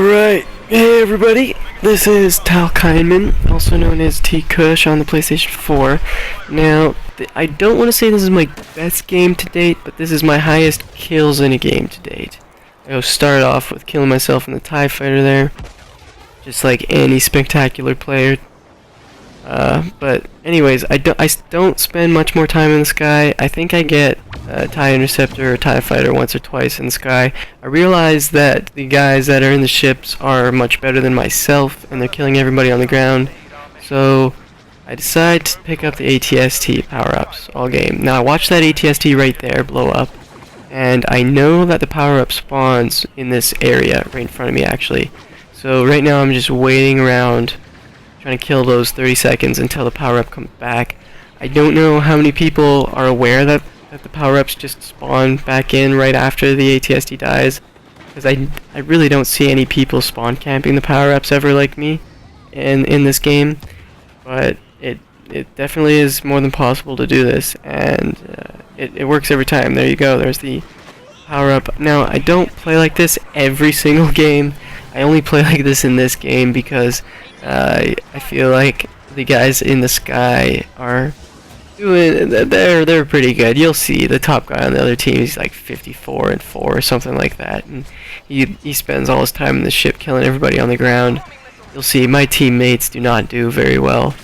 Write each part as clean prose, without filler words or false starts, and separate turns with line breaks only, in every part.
Alright, hey everybody, this is Tal Keinman, also known as T-Kush on the PlayStation 4. Now, I don't want to say this is my best game to date, but this is my highest kills in a game to date. I start off with killing myself in the TIE Fighter there, just like any spectacular player. But anyways, I don't spend much more time in the sky. I think I get TIE Interceptor or TIE Fighter once or twice in the sky. I realize that the guys that are in the ships are much better than myself, and they're killing everybody on the ground. So I decide to pick up the ATST power-ups all game. Now I watch that ATST right there blow up, and I know that the power-up spawns in this area right in front of me actually. So right now I'm just waiting around, trying to kill those 30 seconds until the power-up comes back. I don't know how many people are aware that the power-ups just spawn back in right after the ATST dies, because I really don't see any people spawn camping the power-ups ever like me in this game, but it definitely is more than possible to do this, and it works every time. There you go, there's the power-up. Now I don't play like this every single game. I only play like this in this game because I feel like the guys in the sky are they're pretty good. You'll see the top guy on the other team, he's like 54 and 4 or something like that, and he spends all his time in the ship killing everybody on the ground. You'll see my teammates do not do very well.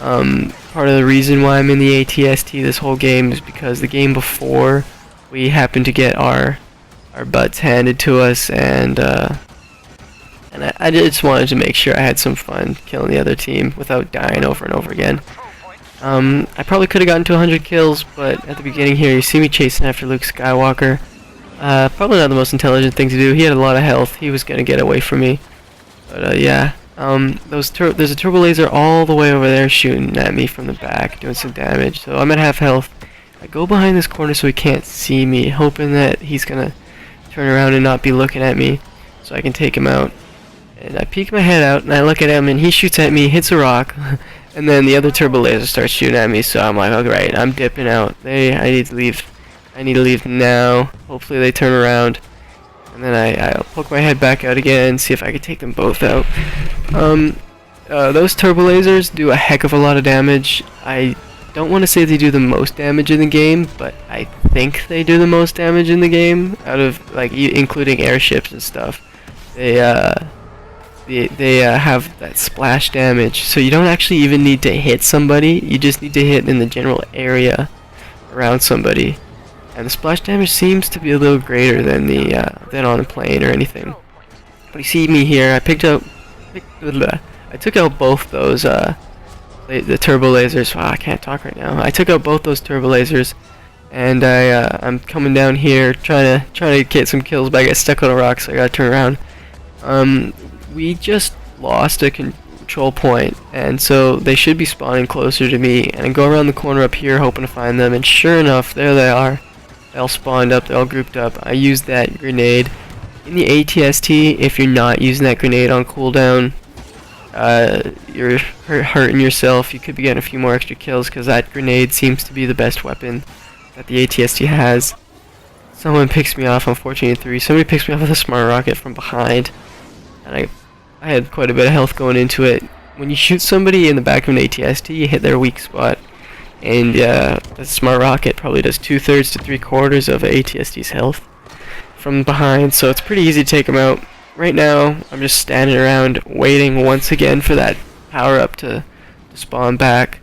Part of the reason why I'm in the ATST this whole game is because the game before we happened to get our butts handed to us, and I just wanted to make sure I had some fun killing the other team without dying over and over again. I probably could have gotten to 100 kills, but at the beginning here you see me chasing after Luke Skywalker. Probably not the most intelligent thing to do. He had a lot of health. He was going to get away from me. But yeah, there's a turbo laser all the way over there shooting at me from the back, doing some damage. So I'm at half health. I go behind this corner so he can't see me, hoping that he's going to turn around and not be looking at me so I can take him out. And I peek my head out and I look at him and he shoots at me, hits a rock, and then the other turbo laser starts shooting at me, so I'm like, alright, I'm dipping out. I need to leave. I need to leave now. Hopefully they turn around. And then I'll poke my head back out again, see if I can take them both out. Those turbo lasers do a heck of a lot of damage. I don't want to say they do the most damage in the game, but I think they do the most damage in the game, out of, like, including airships and stuff. They have that splash damage, so you don't actually even need to hit somebody, you just need to hit in the general area around somebody. And the splash damage seems to be a little greater than than on a plane or anything. But you see me here, I took out both those the turbo lasers. Wow, I can't talk right now. I took out both those turbo lasers, and I'm coming down here trying to get some kills, but I get stuck on a rock, so I gotta turn around. We just lost a control point, and so they should be spawning closer to me, and I go around the corner up here hoping to find them, and sure enough, there they are. They all spawned up, they all grouped up. I used that grenade. In the ATST, if you're not using that grenade on cooldown, you're hurting yourself. You could be getting a few more extra kills, because that grenade seems to be the best weapon that the ATST has. Someone picks me off on 14-3. Somebody picks me off with a smart rocket from behind, and I had quite a bit of health going into it. When you shoot somebody in the back of an ATST, you hit their weak spot, and the smart rocket probably does 2/3 to 3/4 of ATST's health from behind, so it's pretty easy to take them out. Right now, I'm just standing around waiting once again for that power-up to spawn back.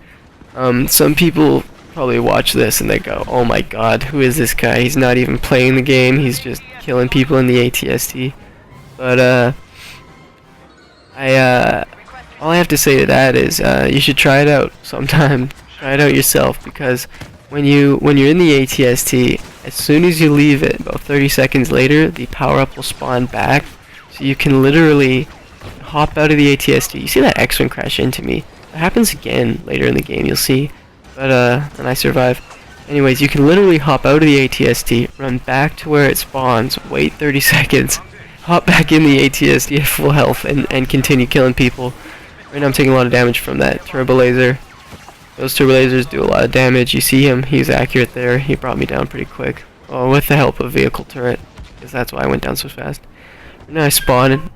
Some people probably watch this and they go, oh my god, who is this guy? He's not even playing the game, he's just killing people in the ATST. But all I have to say to that is, you should try it out sometime. Try it out yourself, because when you're in the ATST, as soon as you leave it, about 30 seconds later, the power-up will spawn back. So you can literally hop out of the ATST. You see that X-Wing crash into me. It happens again later in the game, you'll see. But, and I survive. Anyways, you can literally hop out of the ATST, run back to where it spawns, wait 30 seconds, hop back in the ATST at full health, and continue killing people. Right now I'm taking a lot of damage from that turbo laser. Those turbo lasers do a lot of damage. You see him, he's accurate there. He brought me down pretty quick. Oh, with the help of vehicle turret, because that's why I went down so fast. Right now I spawned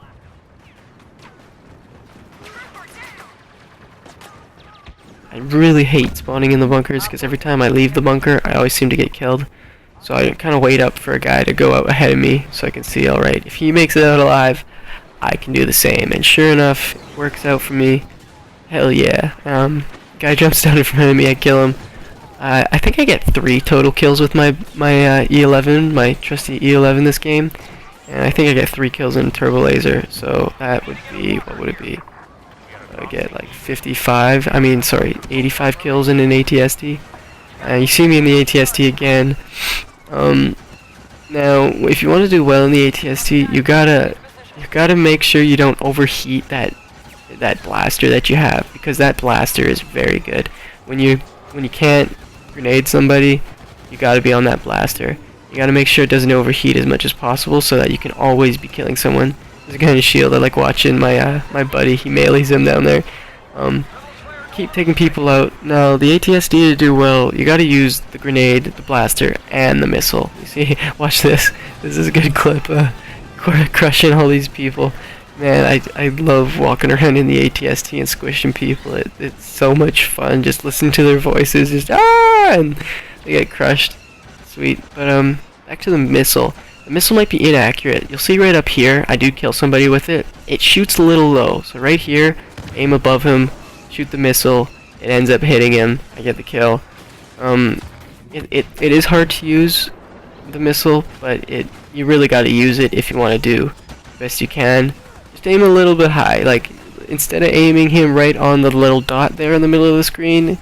I really hate spawning in the bunkers because every time I leave the bunker, I always seem to get killed. So I kind of wait up for a guy to go out ahead of me so I can see, alright, if he makes it out alive, I can do the same. And sure enough, it works out for me. Hell yeah. Guy jumps down in front of me, I kill him. I think I get 3 total kills with my E11, my trusty E11 this game. And I think I get 3 kills in Turbo Laser, so that would be, what would it be? I get like 85 kills in an ATST. You see me in the ATST again. Now, if you want to do well in the ATST, you gotta make sure you don't overheat that blaster that you have, because that blaster is very good. When you can't grenade somebody, you gotta be on that blaster. You gotta make sure it doesn't overheat as much as possible so that you can always be killing someone. There's a guy in a shield. I like watching my my buddy. He melees him down there. Keep taking people out. Now, the ATSD to do well, you gotta use the grenade, the blaster, and the missile. You see? Watch this. This is a good clip. Crushing all these people. Man, I love walking around in the ATST and squishing people. It's so much fun. Just listening to their voices. Just and they get crushed. Sweet. But back to the missile. The missile might be inaccurate. You'll see right up here, I do kill somebody with it. It shoots a little low. So right here, aim above him, shoot the missile. It ends up hitting him. I get the kill. It is hard to use the missile, but you really got to use it if you want to do the best you can. Just aim a little bit high. Like, instead of aiming him right on the little dot there in the middle of the screen,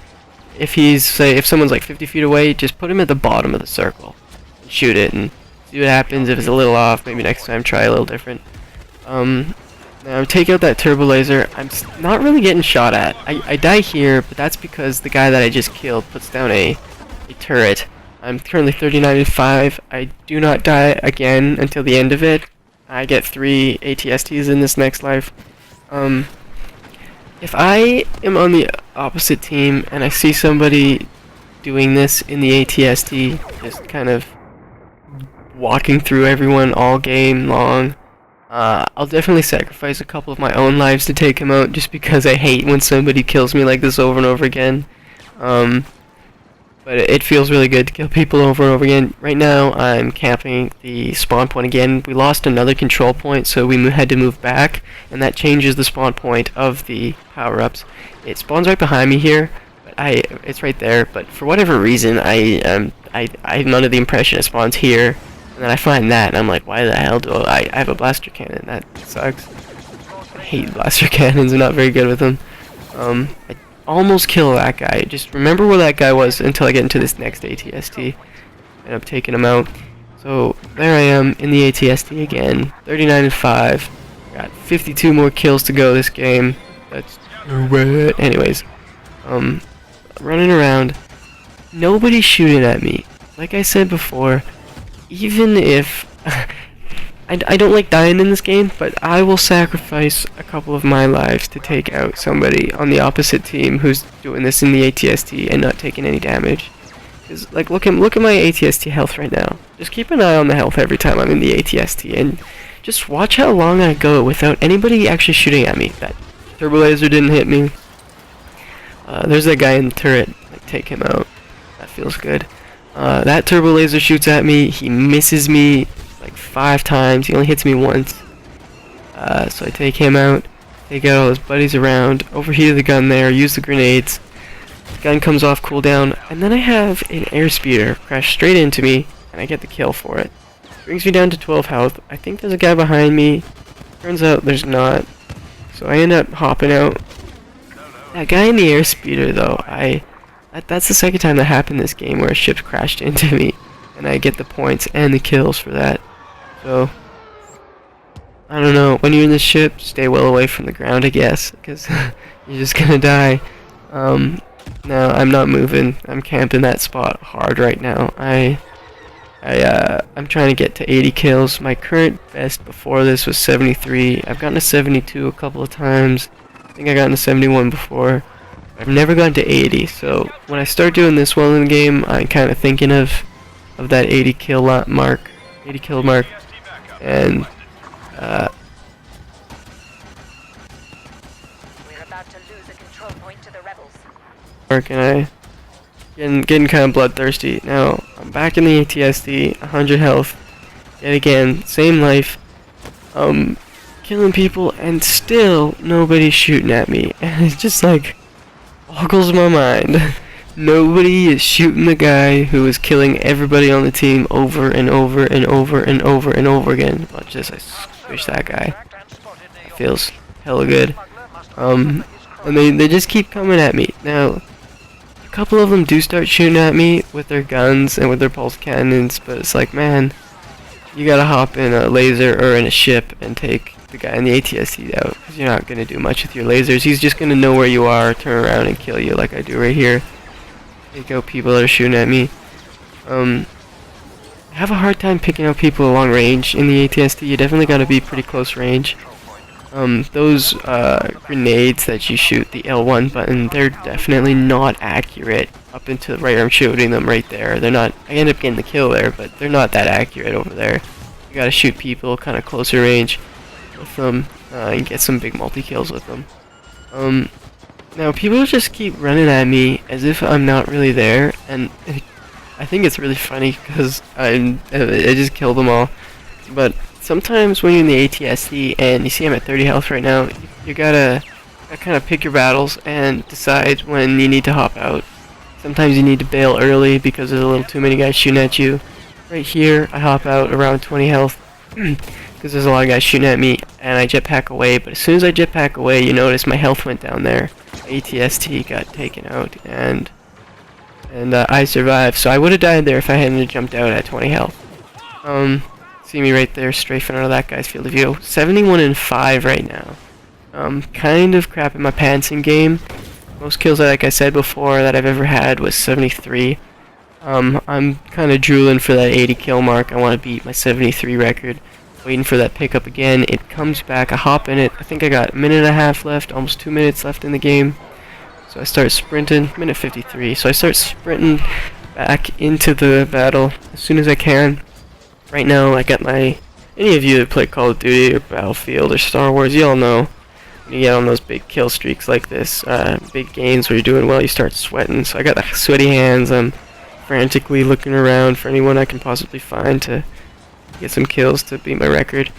if someone's like 50 feet away, just put him at the bottom of the circle and shoot it and see what happens. If it's a little off, maybe next time try a little different. Now take out that turbo laser. I'm not really getting shot at. I die here, but that's because the guy that I just killed puts down a turret. I'm currently 39-5. I do not die again until the end of it. I get 3 ATSTs in this next life. If I am on the opposite team and I see somebody doing this in the ATST, just kind of walking through everyone all game long, I'll definitely sacrifice a couple of my own lives to take him out, just because I hate when somebody kills me like this over and over again. But it feels really good to kill people over and over again. Right now, I'm camping the spawn point again. We lost another control point, so we had to move back, and that changes the spawn point of the power-ups. It spawns right behind me here, but it's right there. But for whatever reason, I'm under the impression it spawns here, and then I find that, and I'm like, why the hell do I have a blaster cannon? That sucks. I hate blaster cannons. I'm not very good with them. I almost kill that guy. Just remember where that guy was until I get into this next ATST. End up taking him out. So there I am in the ATST again. 39-5. Got 52 more kills to go this game. That's what. Anyways, running around. Nobody's shooting at me. Like I said before, even if I don't like dying in this game, but I will sacrifice a couple of my lives to take out somebody on the opposite team who's doing this in the ATST and not taking any damage. Cause like look at my ATST health right now. Just keep an eye on the health every time I'm in the ATST, and just watch how long I go without anybody actually shooting at me. That turbo laser didn't hit me. There's that guy in the turret. Like, take him out. That feels good. That turbo laser shoots at me. He misses me like 5 times. He only hits me once. So I take him out, take out all his buddies around, overheated the gun there, use the grenades. The gun comes off cooldown, and then I have an airspeeder crash straight into me, and I get the kill for it. Brings me down to 12 health. I think there's a guy behind me. Turns out there's not. So I end up hopping out. That guy in the airspeeder though, that's the second time that happened this game where a ship crashed into me, and I get the points and the kills for that. So I don't know, when you're in the ship, stay well away from the ground, I guess, because you're just gonna die. No, I'm not moving. I'm camping that spot hard right now. I'm trying to get to 80 kills. My current best before this was 73. I've gotten to 72 a couple of times. I think I got to 71 before. I've never gotten to 80, so when I start doing this well in the game, I'm kind of thinking of that 80 kill mark, and
we're about to lose a control point to the rebels.
work, and I getting kind of bloodthirsty. Now I'm back in the ATSD, 100 health, yet again, same life, killing people, and still nobody's shooting at me, and it's just like boggles my mind. Nobody is shooting the guy who is killing everybody on the team over and over and over and over and over again. Watch this, I squish that guy. It feels hella good. And they just keep coming at me. Now, a couple of them do start shooting at me with their guns and with their pulse cannons, but it's like, man, you gotta hop in a laser or in a ship and take the guy in the ATSD out, because you're not gonna do much with your lasers. He's just gonna know where you are, turn around and kill you like I do right here. Take out people that are shooting at me. I have a hard time picking out people along range in the ATSD. You definitely gotta be pretty close range. Those grenades that you shoot, the L1 button, they're definitely not accurate up into the right. I'm shooting them right there. They're not. I end up getting the kill there, but they're not that accurate over there. You gotta shoot people kind of closer range with them and get some big multi-kills with them. Now people just keep running at me as if I'm not really there, and I think it's really funny because I just killed them all. But sometimes when you're in the ATSD and you see I'm at 30 health right now, you gotta kind of pick your battles and decide when you need to hop out. Sometimes you need to bail early because there's a little too many guys shooting at you. Right here, I hop out around 20 health because there's a lot of guys shooting at me, and I jetpack away. But as soon as I jetpack away, you notice my health went down there. ATST got taken out, and I survived. So I would have died there if I hadn't jumped out at 20 health. See me right there, strafing out of that guy's field of view. 71 and 5 right now. Kind of crapping my pants in game. Most kills, like I said before, that I've ever had was 73. I'm kind of drooling for that 80 kill mark. I want to beat my 73 record. Waiting for that pickup again. It comes back. I hop in it. I think I got a minute and a half left, almost 2 minutes left in the game. So I start sprinting. Minute 53. So I start sprinting back into the battle as soon as I can. Right now, I got my... Any of you that play Call of Duty or Battlefield or Star Wars, you all know when you get on those big kill streaks like this, big games where you're doing well, you start sweating. So I got the sweaty hands. I'm frantically looking around for anyone I can possibly find to get some kills to beat my record.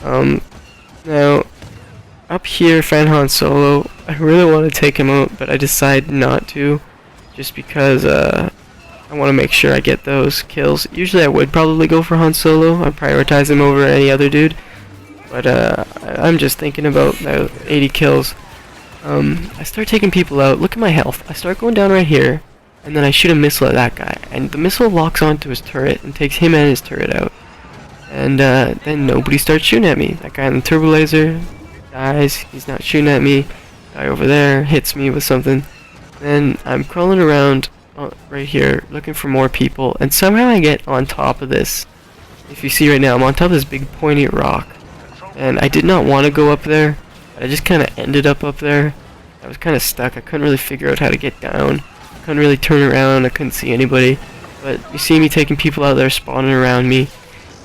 Now, up here, Fan Han Solo, I really want to take him out, but I decide not to, just because I want to make sure I get those kills. Usually I would probably go for Han Solo. I prioritize him over any other dude, but I'm just thinking about 80 kills. I start taking people out. Look at my health. I start going down right here, and then I shoot a missile at that guy, and the missile locks onto his turret and takes him and his turret out. And then nobody starts shooting at me. That guy in the turbo laser dies. He's not shooting at me. Guy over there hits me with something. Then I'm crawling around right here looking for more people, and somehow I get on top of this. If you see right now, I'm on top of this big pointy rock, and I did not want to go up there. I just kind of ended up there. I was kind of stuck. I couldn't really figure out how to get down. Couldn't really turn around. I couldn't see anybody. But you see me taking people out there spawning around me.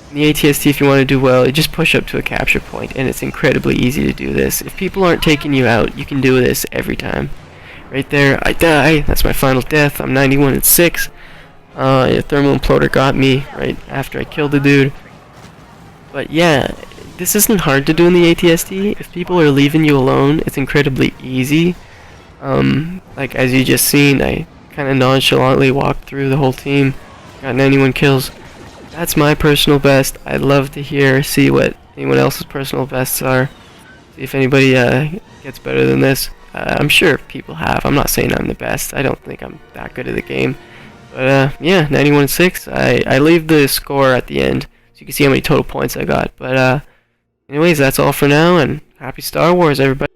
In the ATST, if you want to do well, you just push up to a capture point, and it's incredibly easy to do this. If people aren't taking you out, you can do this every time. Right there, I die. That's my final death. I'm 91 and 6. A thermal imploder got me right after I killed the dude. But yeah, this isn't hard to do in the ATST. If people are leaving you alone, it's incredibly easy. Like as you just seen, I kind of nonchalantly walked through the whole team. Got 91 kills. That's my personal best. I'd love to see what anyone else's personal bests are. See if anybody gets better than this. I'm sure people have. I'm not saying I'm the best. I don't think I'm that good at the game. But yeah, 91 and 6. I leave the score at the end so you can see how many total points I got. But anyways, that's all for now, and happy Star Wars, everybody.